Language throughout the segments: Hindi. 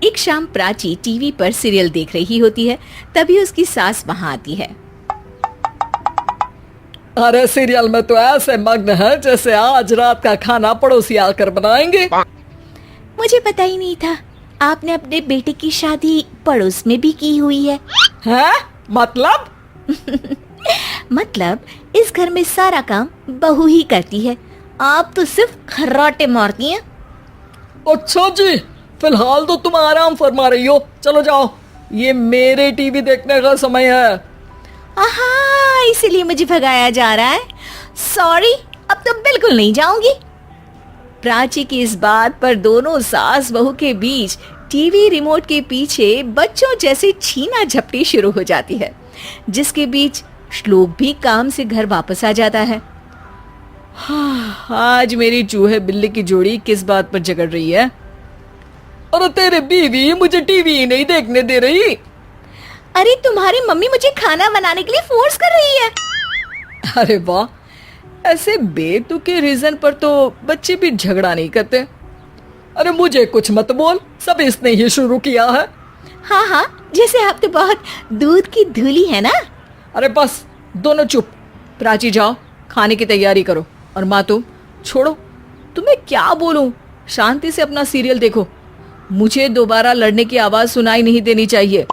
एक शाम प्राची टीवी पर सीरियल देख रही होती है। तभी उसकी सास वहां आती है। अरे सीरियल में तो ऐसे मग्न है जैसे आज रात का खाना पड़ोसी आकर बनाएंगे। मुझे पता ही नहीं था आपने अपने बेटे की शादी पड़ोस में भी की हुई है। हैं? मतलब? मतलब इस घर में सारा काम बहू ही करती है, आप तो सिर्फ खर्राटे मारती हैं। अच्छा जी, फिलहाल तो तुम आराम फरमा रही हो, चलो जाओ, ये मेरे टीवी देखने का समय है। आहा, इसीलिए मुझे भगाया जा रहा है। सॉरी, अब तो बिल्कुल नहीं जाऊंगी। प्राची की इस बात पर दोनों सास बहू के बीच टीवी रिमोट के पीछे बच्चों जैसे छीना झपटी शुरू हो जाती है, जिसके बीच श्लोक भी काम से घर वापस आ जाता है। आज मेरी चूहे बिल्ली की जोड़ी किस बात पर झगड़ रही है? अरे तेरे बीवी मुझे टीवी ही नहीं देखने दे रही। अरे तुम्हारी मम्मी मुझे खाना बनाने के लिए फोर्स कर रही है। अरे वाह, ऐसे बेतुके रीजन पर तो बच्चे भी झगड़ा नहीं करते। अरे मुझे कुछ मत बोल, सब इसने ही शुरू किया है। हाँ हाँ, जैसे आप तो बहुत दूध की धूली है ना। अरे बस, दोनों चुप। प्राची जाओ, खाने की तैयारी करो। और माँ तुम छोड़ो, तुम्हें क्या बोलूं, शांति से अपना सीरियल देखो, मुझे दोबारा लड़ने की आवाज सुनाई नहीं देनी चाहिए।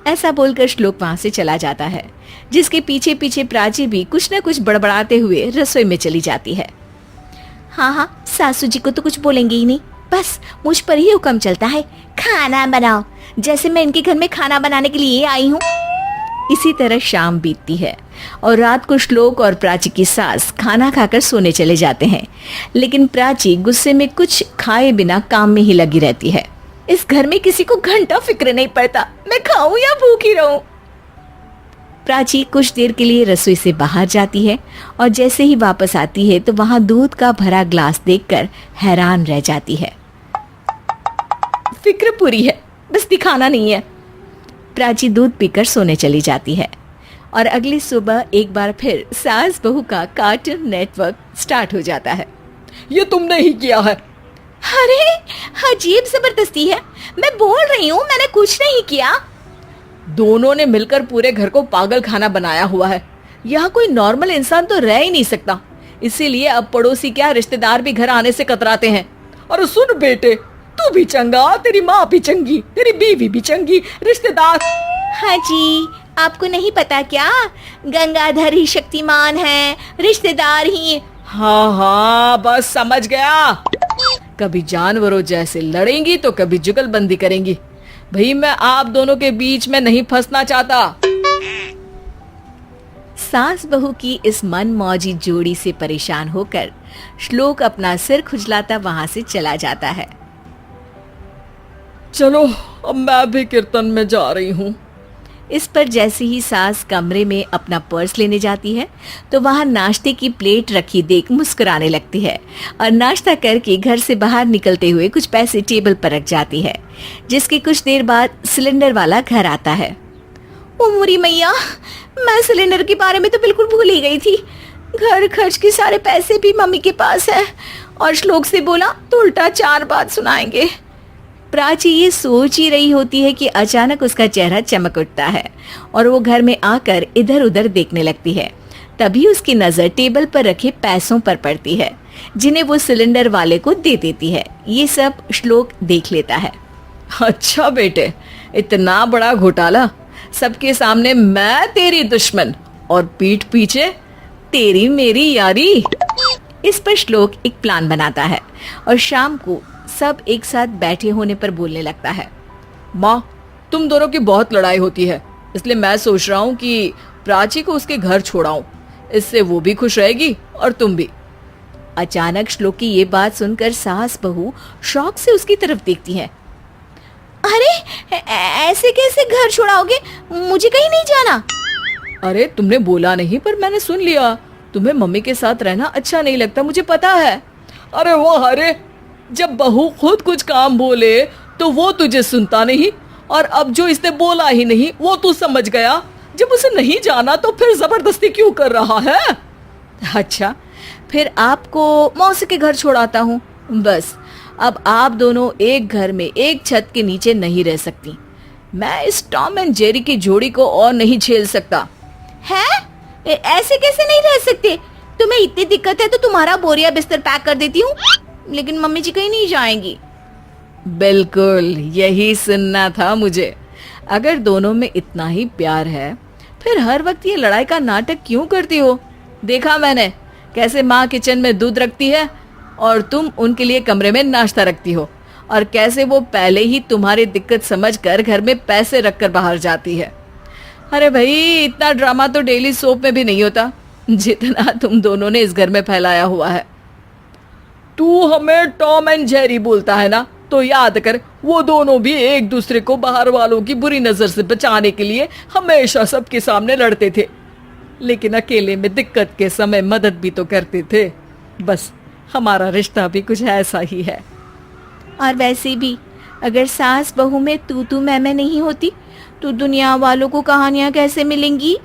ऐसा बोलकर श्लोक वहां से चला जाता है, जिसके पीछे पीछे प्राची भी कुछ न कुछ बड़बड़ाते हुए रसोई में चली जाती है। हाँ हाँ, सासू जी को तो कुछ बोलेंगे ही नहीं, बस मुझ पर ही हुक्म चलता है, खाना बनाओ, जैसे मैं इनके घर में खाना बनाने के लिए आई हूँ। इसी तरह शाम बीतती है और रात को श्लोक और प्राची की सास खाना खाकर सोने चले जाते हैं, लेकिन प्राची गुस्से में कुछ खाए बिना काम में ही लगी रहती है। इस घर में किसी को घंटा फिक्र नहीं पड़ता, मैं खाऊं या भूखी रहूं। प्राची कुछ देर के लिए रसोई से बाहर जाती है और जैसे ही वापस आती है तो वहां दूध का भरा ग्लास देखकर हैरान रह जाती है। फिक्र पूरी है, बस दिखाना नहीं है। प्राची दूध पीकर सोने चली जाती है और अगली सुबह एक बार फिर सास बहू का कार्टून नेटवर्क स्टार्ट हो जाता है। ये तुमने ही किया है। अरे अजीब जबरदस्ती है, मैं बोल रही हूँ मैंने कुछ नहीं किया। दोनों ने मिलकर पूरे घर को पागल खाना बनाया हुआ है। यहाँ कोई नॉर्मल इंसान तो रह ही नहीं सकता, इसीलिए अब पड़ोसी क्या रिश्तेदार भी घर आने से कतराते हैं। और सुन बेटे, तू भी चंगा, तेरी माँ भी चंगी, तेरी बीवी भी चंगी, रिश्तेदार। हाँ जी, आपको नहीं पता क्या, गंगाधर ही शक्तिमान है, रिश्तेदार ही। हाँ हाँ, बस समझ गया। कभी जानवरों जैसे लड़ेंगी तो कभी जुगलबंदी करेंगी। भाई मैं आप दोनों के बीच में नहीं फंसना चाहता। सास बहू की इस मनमौजी जोड़ी से परेशान होकर श्लोक अपना सिर खुजलाता वहां से चला जाता है। चलो अब मैं भी कीर्तन में जा रही हूँ। इस पर जैसे ही सास कमरे में अपना पर्स लेने जाती है तो वहां नाश्ते की प्लेट रखी देख मुस्कुराने लगती है और नाश्ता करके घर से बाहर निकलते हुए कुछ पैसे टेबल पर रख जाती है, जिसके कुछ देर बाद सिलेंडर वाला घर आता है। ओ मोरी मैया, मैं सिलेंडर के बारे में तो बिल्कुल भूल ही गई थी। घर खर्च के सारे पैसे भी मम्मी के पास है और श्लोक से बोला तो उल्टा 4 बात सुनाएंगे। प्राची ये सोच ही रही होती है कि अचानक उसका चेहरा चमक उठता है और वो घर में आकर इधर उधर देखने लगती है। तभी उसकी नजर टेबल पर रखे पैसों पर पड़ती है, जिन्हें वो सिलेंडर वाले को दे देती है। ये सब श्लोक देख लेता है। अच्छा बेटे, इतना बड़ा घोटाला, सबके सामने मैं तेरी दुश्मन और पीठ पीछे तेरी मेरी यारी। इस पर श्लोक एक प्लान बनाता है और शाम को सब एक साथ बैठे होने पर बोलने लगता है। माँ, तुम दोनों की बहुत लड़ाई होती है, इसलिए मैं सोच रहा हूँ कि प्राची को उसके घर छोड़ाऊं, इससे वो भी खुश रहेगी और तुम भी। अचानक श्लोक की ये बात सुनकर सास बहू शौक से उसकी तरफ देखती हैं। अरे ऐसे कैसे घर छोड़ाओगे, मुझे कहीं नहीं जाना। अरे तुमने बोला नहीं पर मैंने सुन लिया, तुम्हें मम्मी के साथ रहना अच्छा नहीं लगता, मुझे पता है। अरे वो अरे, जब बहू खुद कुछ काम बोले तो वो तुझे सुनता नहीं, और अब जो इसने बोला ही नहीं वो तू समझ गया। जब उसे नहीं जाना तो फिर जबरदस्ती क्यों कर रहा है? अच्छा, फिर आपको मौसी के घर छोड़ाता हूँ, बस अब आप दोनों एक घर में एक छत के नीचे नहीं रह सकती। मैं इस टॉम एंड जेरी की जोड़ी को और नहीं झेल सकता। है? ऐसे कैसे नहीं रह सकते? तुम्हें इतनी दिक्कत है तो तुम्हारा बोरिया बिस्तर पैक कर देती हूँ, लेकिन मम्मी जी कहीं नहीं जाएंगी। बिल्कुल यही सुनना था मुझे। अगर दोनों में इतना ही प्यार है फिर हर वक्त ये लड़ाई का नाटक क्यों करती हो? देखा मैंने कैसे माँ किचन में दूध रखती है और तुम उनके लिए कमरे में नाश्ता रखती हो, और कैसे वो पहले ही तुम्हारी दिक्कत समझकर घर में पैसे रखकर बाहर जाती है। अरे भाई, इतना ड्रामा तो डेली सोप में भी नहीं होता जितना तुम दोनों ने इस घर में फैलाया हुआ है। तू हमें टॉम एंड जेरी बोलता है ना, तो याद कर वो दोनों भी एक दूसरे को बाहर वालों की बुरी नजर से बचाने के लिए हमेशा सबके सामने लड़ते थे, लेकिन अकेले में दिक्कत के समय मदद भी तो करते थे। बस हमारा रिश्ता भी कुछ ऐसा ही है। और वैसे भी अगर सास बहू में तू मैं नहीं होती तो दुनिया वालों को कहानियां कैसे मिलेंगी?